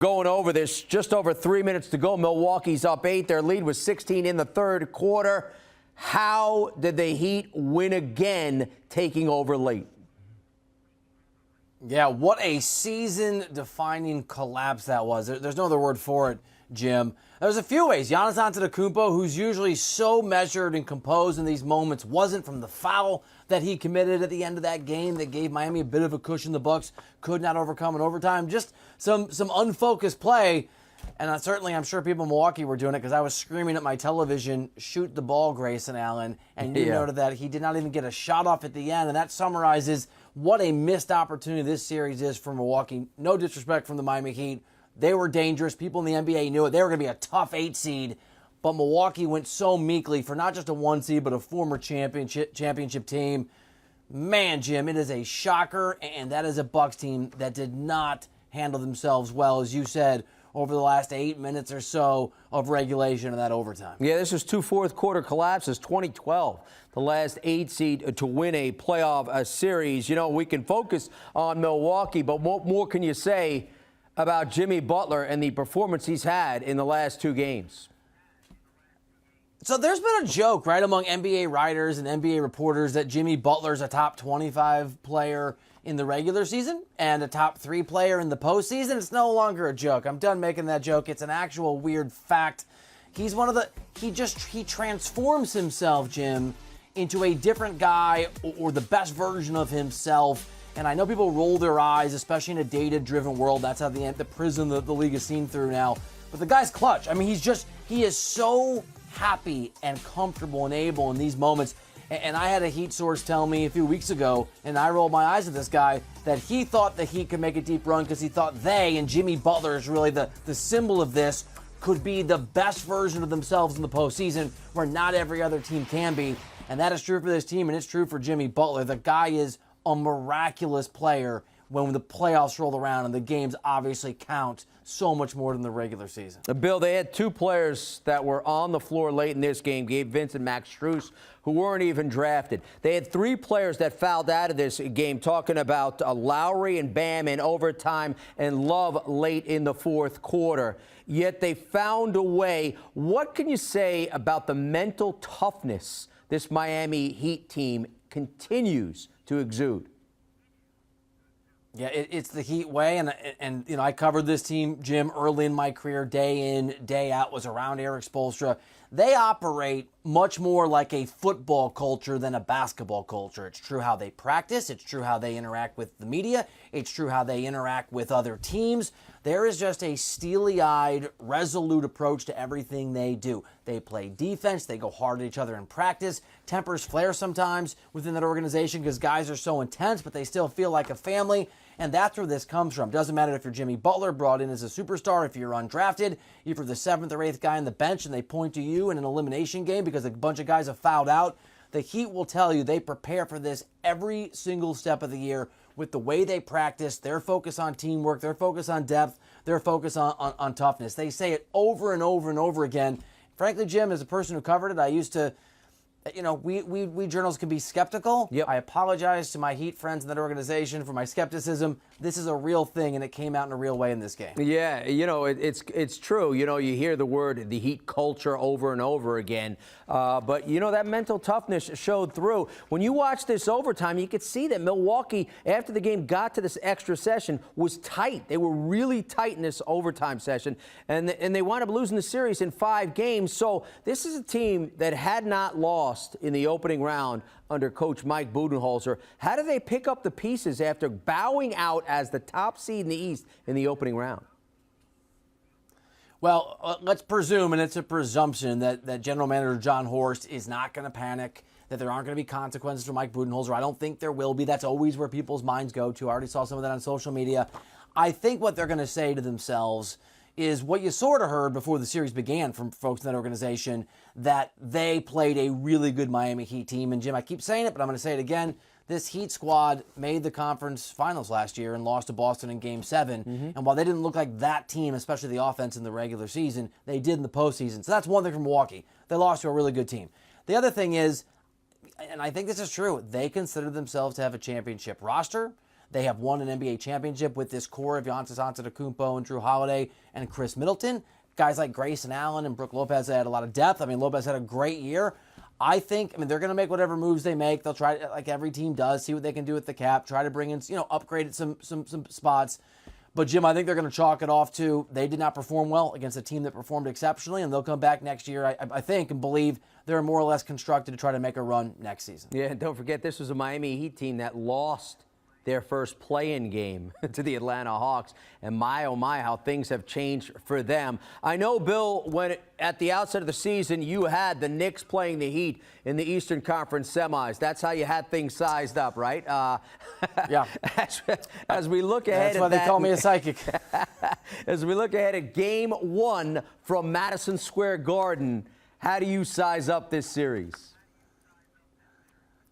Going over this, just over 3 minutes to go. Milwaukee's up 8. Their lead was 16 in the third quarter. How did the Heat win again, taking over late? Yeah, what a season-defining collapse that was. There's no other word for it, Jim. There's a few ways. Giannis Antetokounmpo, who's usually so measured and composed in these moments, wasn't from the foul that he committed at the end of that game that gave Miami a bit of a cushion. The Bucks could not overcome in overtime. Just some unfocused play. And I'm sure people in Milwaukee were doing it because I was screaming at my television, shoot the ball, Grayson Allen. And you noted that he did not even get a shot off at the end. And that summarizes what a missed opportunity this series is for Milwaukee. No disrespect from the Miami Heat. They were dangerous. People in the NBA knew it. They were going to be a tough 8 seed. But Milwaukee went so meekly for not just a 1 seed, but a former championship team. Man, Jim, it is a shocker. And that is a Bucks team that did not handle themselves well, as you said, over the last 8 minutes or so of regulation and that overtime. Yeah, this is 2 fourth-quarter collapses. 2012, the last 8 seed to win a playoff series. You know, we can focus on Milwaukee, but what more can you say about Jimmy Butler and the performance he's had in the last 2 games? So there's been a joke, right, among NBA writers and NBA reporters that Jimmy Butler's a top 25 player in the regular season and a top 3 player in the postseason. It's no longer a joke. I'm done making that joke. It's an actual weird fact. He's he transforms himself, Jim, into a different guy or the best version of himself. And I know people roll their eyes, especially in a data-driven world. That's how the prism the league is seen through now. But the guy's clutch. I mean, he is so happy and comfortable and able in these moments. And I had a Heat source tell me a few weeks ago, and I rolled my eyes at this guy, that he thought the Heat could make a deep run because he thought they, and Jimmy Butler is really the symbol of this, could be the best version of themselves in the postseason where not every other team can be. And that is true for this team, and it's true for Jimmy Butler. The guy is a miraculous player when the playoffs roll around, and the games obviously count so much more than the regular season. Bill, they had 2 players that were on the floor late in this game, Gabe Vincent, Max Strus, who weren't even drafted. They had 3 players that fouled out of this game, talking about Lowry and Bam in overtime and Love late in the fourth quarter. Yet they found a way. What can you say about the mental toughness this Miami Heat team continues to exude? Yeah, it's the Heat way, and you know, I covered this team, Jim, early in my career, day in, day out, was around Eric Spoelstra. They operate much more like a football culture than a basketball culture. It's true how they practice. It's true how they interact with the media. It's true how they interact with other teams. There is just a steely-eyed, resolute approach to everything they do. They play defense. They go hard at each other in practice. Tempers flare sometimes within that organization because guys are so intense, but they still feel like a family. And that's where this comes from. Doesn't matter if you're Jimmy Butler, brought in as a superstar, if you're undrafted, if you're the 7th or 8th guy on the bench and they point to you in an elimination game because a bunch of guys have fouled out. The Heat will tell you they prepare for this every single step of the year with the way they practice, their focus on teamwork, their focus on depth, their focus on toughness. They say it over and over and over again. Frankly, Jim, as a person who covered it, I used to, you know, we journalists can be skeptical. Yep. I apologize to my Heat friends in that organization for my skepticism. This is a real thing, and it came out in a real way in this game. Yeah, you know, it's true. You know, you hear the word, the Heat culture, over and over again. But, you know, that mental toughness showed through. When you watch this overtime, you could see that Milwaukee, after the game got to this extra session, was tight. They were really tight in this overtime session. And they wound up losing the series in 5 games. So this is a team that had not lost in the opening round under Coach Mike Budenholzer. How do they pick up the pieces after bowing out as the top seed in the East in the opening round? Well, let's presume, and it's a presumption, that General Manager John Horst is not going to panic, that there aren't going to be consequences for Mike Budenholzer. I don't think there will be. That's always where people's minds go to. I already saw some of that on social media. I think what they're going to say to themselves is what you sort of heard before the series began from folks in that organization, that they played a really good Miami Heat team. And, Jim, I keep saying it, but I'm going to say it again. This Heat squad made the conference finals last year and lost to Boston in Game 7. Mm-hmm. And while they didn't look like that team, especially the offense in the regular season, they did in the postseason. So that's one thing from Milwaukee. They lost to a really good team. The other thing is, and I think this is true, they consider themselves to have a championship roster. They have won an NBA championship with this core of Giannis Antetokounmpo and Drew Holiday and Chris Middleton. Guys like Grayson Allen and Brook Lopez had a lot of depth. I mean, Lopez had a great year. I mean, they're going to make whatever moves they make. They'll try, like every team does, see what they can do with the cap, try to bring in, upgrade some spots. But, Jim, I think they're going to chalk it off to they did not perform well against a team that performed exceptionally, and they'll come back next year, I think, and believe they're more or less constructed to try to make a run next season. Yeah, and don't forget, this was a Miami Heat team that lost their first play-in game to the Atlanta Hawks. And my, oh my, how things have changed for them. I know, Bill, when at the outset of the season, you had the Knicks playing the Heat in the Eastern Conference semis. That's how you had things sized up, right? Yeah. As we look ahead That's why they call me a psychic. As we look ahead at Game 1 from Madison Square Garden, how do you size up this series?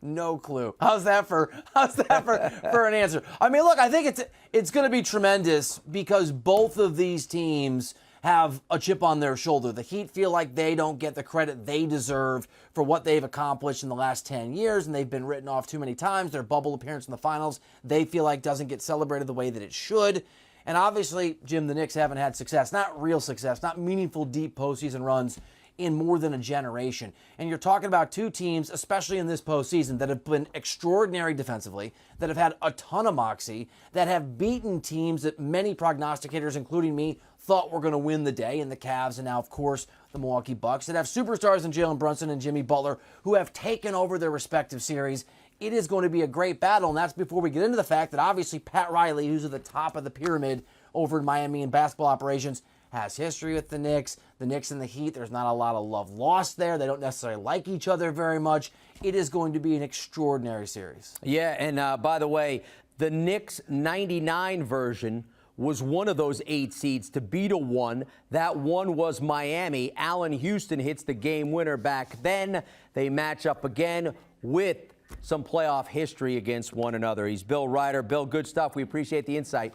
No clue. How's that for an answer? I mean, look, I think it's going to be tremendous because both of these teams have a chip on their shoulder. The Heat feel like they don't get the credit they deserve for what they've accomplished in the last 10 years, and they've been written off too many times. Their bubble appearance in the finals, they feel like doesn't get celebrated the way that it should. And obviously, Jim, the Knicks haven't had success, not real success, not meaningful deep postseason runs in more than a generation. And you're talking about two teams, especially in this postseason, that have been extraordinary defensively, that have had a ton of moxie, that have beaten teams that many prognosticators, including me, thought were going to win the day, in the Cavs and now, of course, the Milwaukee Bucks, that have superstars in Jalen Brunson and Jimmy Butler who have taken over their respective series. It is going to be a great battle, and that's before we get into the fact that obviously Pat Riley, who's at the top of the pyramid over in Miami in basketball operations, has history with the Knicks and the Heat. There's not a lot of love lost there. They don't necessarily like each other very much. It is going to be an extraordinary series. Yeah, and by the way, the Knicks 99 version was one of those 8 seeds to beat a 1. That 1 was Miami. Allen Houston hits the game winner back then. They match up again with some playoff history against one another. He's Bill Ryder. Bill, good stuff. We appreciate the insight.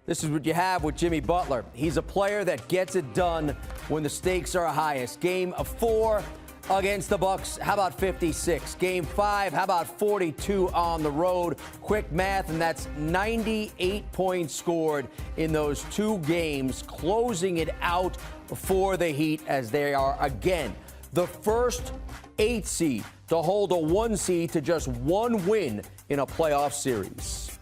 This is what you have with Jimmy Butler. He's a player that gets it done when the stakes are highest. Game 4 against the Bucks, how about 56? Game 5, how about 42 on the road? Quick math, and that's 98 points scored in those 2 games, closing it out for the Heat as they are, again, the first 8 seed to hold a 1 seed to just 1 win in a playoff series.